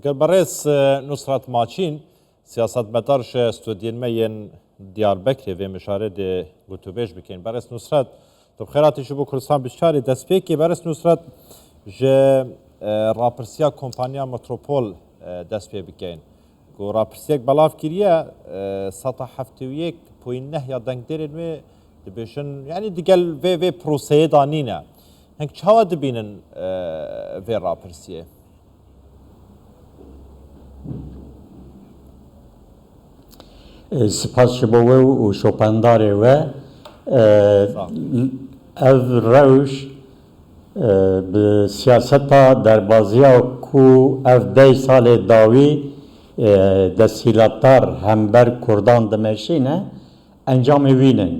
برئيس نصرت ماچین سیاستمدار استودیومه دیاربکر و مشارد گوتوبیج بکن برئیس نصرت تو خیراتی شو کردستان بشاری دست کی برئیس نصرت ج راپرسیا کمپانیا متروپول دست بکن کو راپرسیک بلاف کریه سطح هفتویک پوین نه یا دنگ درن و دبیشن یعنی دیگل و پروسه دانینه هنگ چه دبینن و راپرسیه سپاس شبوه و شوپنداره و اف روش به سیاستا در بازیا کو اف 10 سال داوی دستیلاتار همبر کردان دمشینه انجام وینن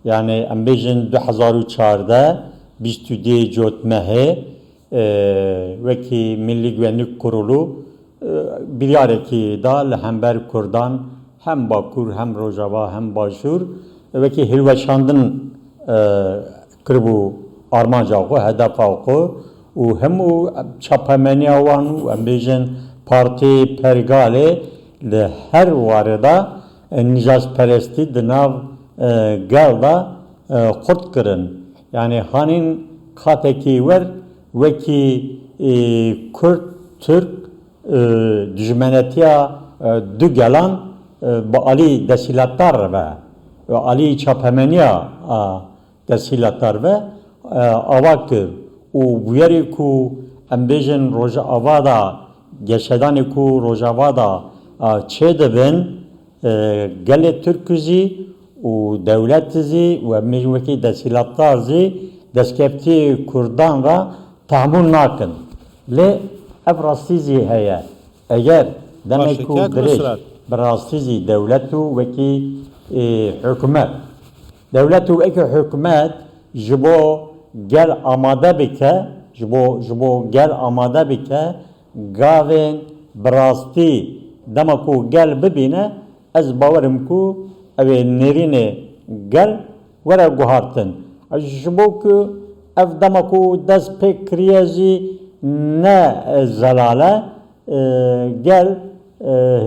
یعنی ام بیجن 2014 22 جوتمه وکی ملی گوینlik kurulu bilyareki da hember Kurdan hem Bakur hem Rojava hem Başur ve ki hilveşandın kırbu armanca ko hedefa ko u hem u çapamenya wan u ambejin parti pergale le her varada nijas peresti dinav galda kurt kırın yani hanin kateki ver ve ki Kürt Türk düşmanetiya du gelan Ali desilatlar ve Ali çapemeniya desilatlar ve avakır u buyeri ku embejin Rojavada geçedani ku Rojavada çedeben gele Türküzi u devletizi ve mecmuki desilatlarzi deskepti Kurdan ve tahmun nakın le evrastizi heye eğer demek ku direk براستيزي دولته وكي حكومات دولته وكي حكومات جبو جل آماده بك جبو جل آماده بك قاوين براستي دمكو جل ببينه از باورم كو اوه نرينه جل ورا قهارتن جبو كو اف دمكو دس بكريازي نا زلاله جل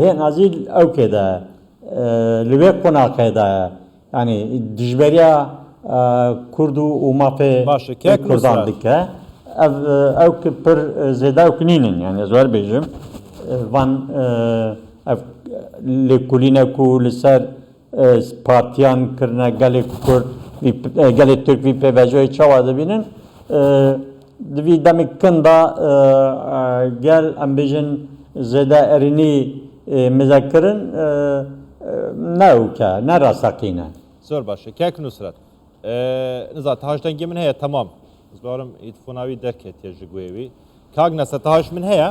هن azil evkede, lübek konakede, yani dijberiya Kurdu umafe Kurdan dike, evke per zeda evkninin yani zor bejim, van lekuline ku liser partiyan kırna gale Kurd, gale Türk vi pevejoy çavadı binin, divi demek kında gel ambejin زده ارینی مذکرن نه که نه راسقینه. زور باشه. که نصرت. نزد تاجدنگی من هیا تمام. زبارم ایتفوناوی درکت یا جگویی. کاغ نسا تاج من هیا.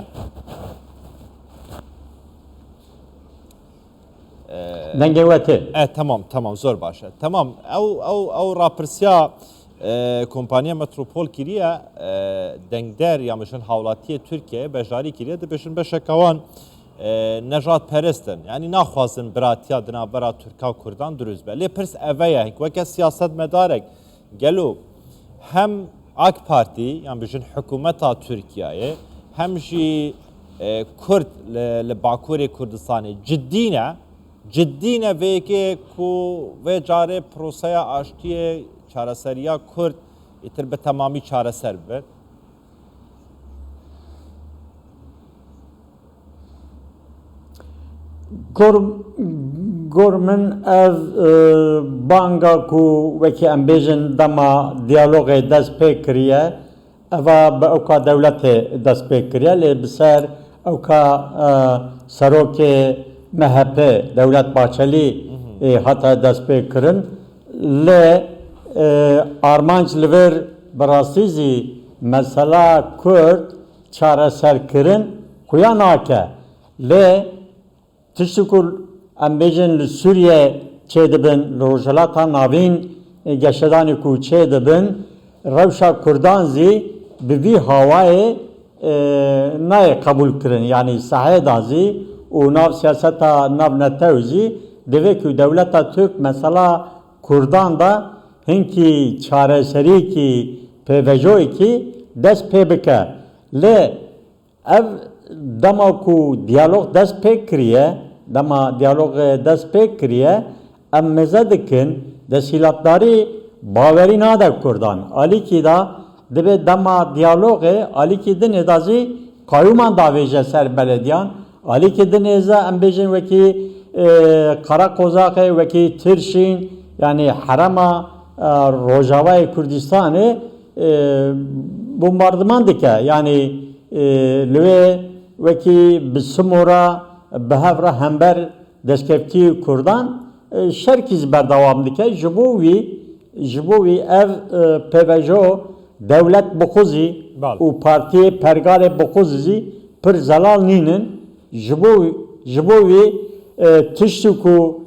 دنگی وقتی. tamam zor باشه. Tamam. او راپرسیا کمپانیا متروپول کریه دنگدر یا مشن حولاتیه Türkiye بجاری کریه ده بشن بشکوان نجات پرستن یعنی نخواستن براتیا دنابرا ترکا کردان دروز به لیپرس اوه وکه سیاست مدارک گلو هم AK Parti yani بشن حکومتا Türkiye'ye hem جی Kürt لباکوری کردستانی جدینه و که کو و جاره پروسه آشتیه çareseriya Kürt itir be tamamı çareser be. Gormen ev banga ku veki embejin dama diyaloge dest pê kiriye eva be evka devletê dest pê kiriye lê bi ser evka serokê MHP Devlet Bahçeli hata dest pê kirin lê armanç liver birastizi mesela Kürt çareser kirin kuya nake le tiştikul embejin li Suriye çedibin Rojavata navin geçedani ku çedibin revşa Kurdanzi bivi havayı naye kabul kirin yani sahaya dazi u nav siyaseta nav netevzi deve ku devleta Türk mesela Kurdan da hinki çareseri ki pevejoy ki dest pebeke le ev dema ku diyalog dest pê kiriye, dema diyalog dest pê kiriye, em meze dikin desîlatdarî bawerî nade Kurdan. Alîkî da dibe dema diyalogê alîkî dinê da jî kayyûman davêje ser belediyan. Alîkî dinê ze em bêjin wekî Karakozakê, wekî Tirşîn, yani herema Rojavayê Kurdistanê bombardıman dike. Yani li wê wekî bi Simora bi hev re hember destkeftî Kurdan şerkî berdewam dike. Ji bo wî ev PVJO devlet bixuzî û partiyê pergarê bixuzî zî pir zelal nînin. Ji bo wî tiştî ku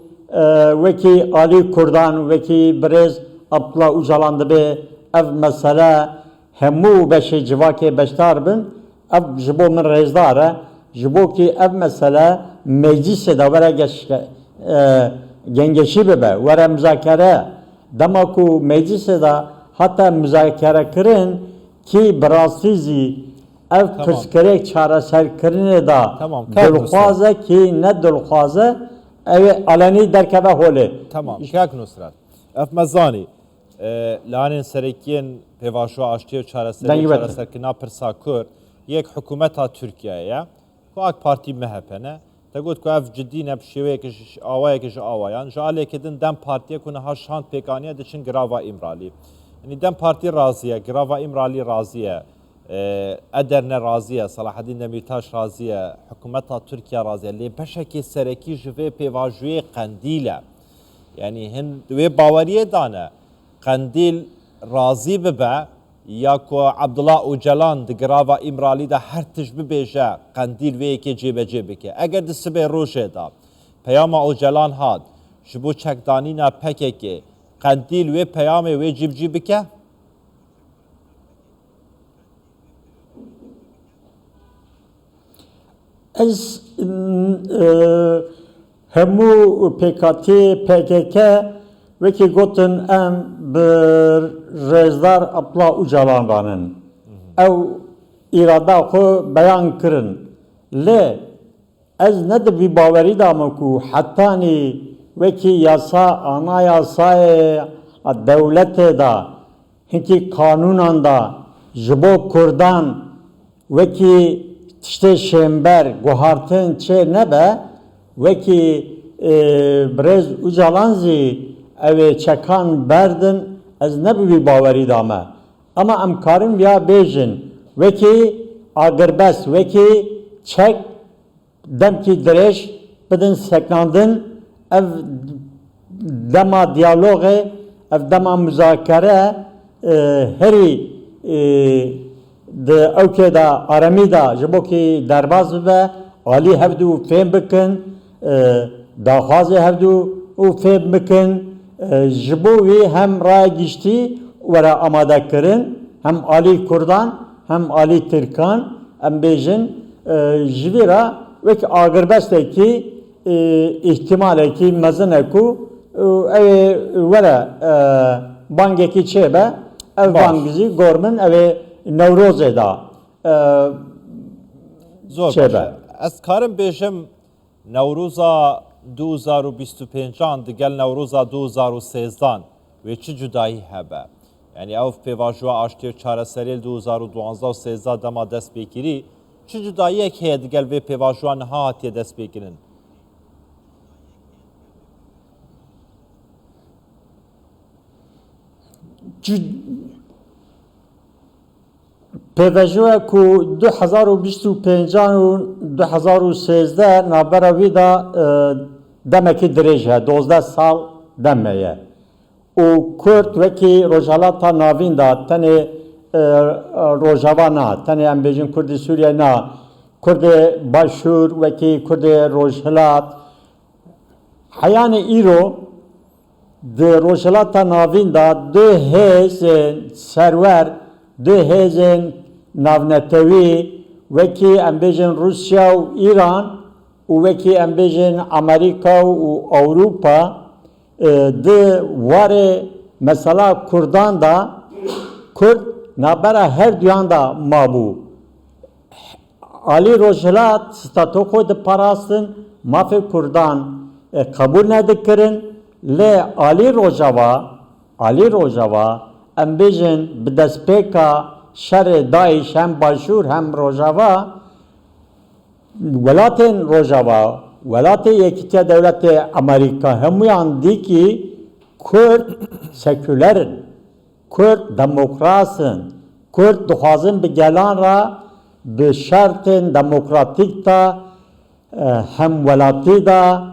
wekî Alî Kurdan, wekî Birêz Abdullah Öcalan dibe ev mesele hemû beşê civakê beşdar bin, ev ji bo min rêzdar e, ji bo kî ev mesele meclisê de were gengeşî bibe, were müzakere. Dema ku meclisê de heta müzakere kirin ki bi rastî zî ev pirsgirêk çareserkirinê da dilxwaze ki ne dilxwaze ew alenî derkeve holê. Tamam. Kak Nusret. Ev mezanî lanên serekiyên pêvajoya aştiya û çareserkirina pirsa Kurd yek hikûmeta Tirkiyeyê ku AK Partî MHP ne te got ku ev ciddî ne bi şêweyekê ji awayekê ji awayan ji alêkê din Dem Partiye ku niha şand pêkaniya diçin girava İmralî. Yani Dem Partî razı ye, girava İmralî razı ye. Ederne razıye, Salaheddin Demirtaş razıye, hükümeta Türkiye razıye. Lê beşekê serekî ji vê pêvajiyê Qendîl e. Yani hin wê baweriye dane Qendîl razî bibe ya ku Abdullah Öcalan di girava İmralî de her tij bibêje Qendîl vê yekê cêbecê bike. Eger di sibê rojê da peyama Öcalan hat ji bo çekdanîna PKK Qendîl wê peyamê wê cîbcî bike? Ez hemû PKK, PKK wekî gotin em bi rêzdar Abdullah Öcalan ranin. Ew îrada xwe beyan kirin. Lê ez ne di vî bawerî da me ku hetanî wekî yasa, ana yasayê dewletê da hinkî kanûnan da ji bo Kurdan wekî tiştê şêmber guhartin çê nebe wekî Birêz Öcalan zî ew ê çekan berdin ez ne bi wî bawerî da me. Ama em karin ya bêjin wekî agirbest, wekî çek demkî dirêj bidin sekandin ev dema diyalogê, ev dema müzakere herî di ewkê da aremî da ji bo kî derbas bibe, alî hevdû fêm bikin, daxwazê hevdû û fêm bikin, ji bo wî hem raya giştî were amadekirin, hem alî Kurdan, hem alî Tirkan, em bêjin ji vî re wekî agirbestekî ihtimalekî mezin e ku ew were bangekî çêbe, ev bang zî gormin ew ê Newrozê da zor çêbe. Ez karim bêjim Newroza 2025 digel Newroza 2013 wê çi cudayî hebe. Yani ev pêvajoya aştiya û çareseriyê 2012-13 dema dest pêkirî çi cudayiyek heye digel vê pêvajoya niha hatiye dest pêkirin? PVJoya ku 2025 û 2013 navbera wî da demekî dirêj he, 12 sal dem heye. û Kurd wekî Rojhilata navîn da tenê Rojava na, tenê em bêjin Kurdî Sûriye na, Kurdê Başûr wekî Kurdê Rojhilat. Heyanê îro di Rojhilata navîn da du hêzên serwer, du hêzên navnetewî wekî em bêjin Rusya û İran û wekî em bêjin Amerîka û Ewropa di warê mesela Kurdan da Kurd nabera her duyan da mabû. Ali Rojhelat statoko de parastin mafê Kurdan kabul nedikirin lê Ali Rojava em bêjin bi destpêka şerê Daeş hem Başûr hem Rojava welatên Rojava welatê Yekîtiya Dewletê Amerîka hemûyan dîkî Kurd sekülerin, Kurd demokrasın, Kurd dixwazin bi gelan ra bi şertên demokratîk da hem welatî da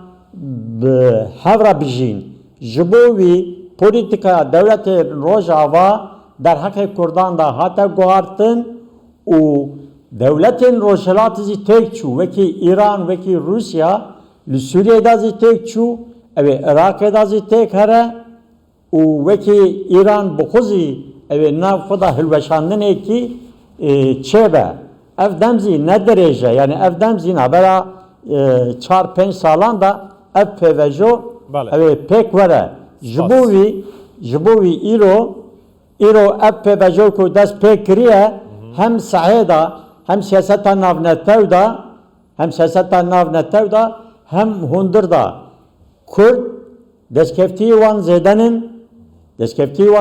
bi hevra bijîn. Ji bo wî polîtika dewletê Rojava derhekê Kurdan da hate guhartin û devletên Rojhilatê jî têk çû wekî İran, wekî Rusya li Sûriyê de jî têk çû, ew ê Iraqê de jî têk here û wekî İran bi xwe jî ew ê nav xwe da hilweşandinekî çêbe. Ev dem jî ne dirêje, yani ev dem jî navbera 4-5 salan da ev pêvejo ew ê pêk were. Ji bo wî îro ev pêvejo ku dest pê kiriye hem sahê da hem siyaseta navnetew da hem hundir da Kurd destkeftiyê wan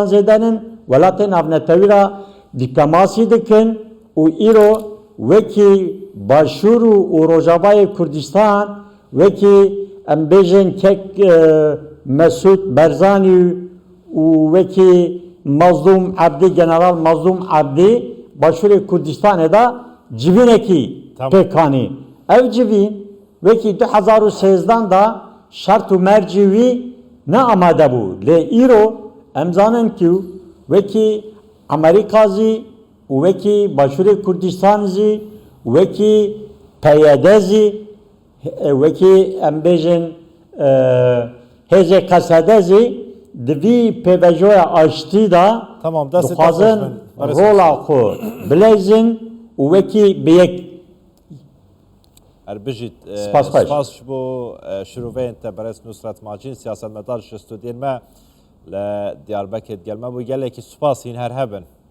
zêdenin welatên navnetewî ra dîplomasî dikin û îro wekî Başûr û Rojavayê Kurdistan wekî em bêjin kek Mesûd Berzanî û wekî Mazlûm Ebdî, General Mazlûm Ebdî Başûrê Kurdistanê da civînekî pêkanî. Ev civîn wekî 2013 da şert û mercî wî ne amade bû. Lê îro em zanin ku wekî Amerîka jî û wekî Başûrê Kurdistan jî wekî PYD jî wekî em bêjin hêzê Qesede jî di vî pêvejoya aştî da dixwazin rola xwe bilêzin û wekî bi yek Erbijît Spas spas bo şirûveyên te berez Nusret Macîn siyasetmedar ji stûdiyên me li Diyarbekirê gelme bû gelekî spas hîn her hebin.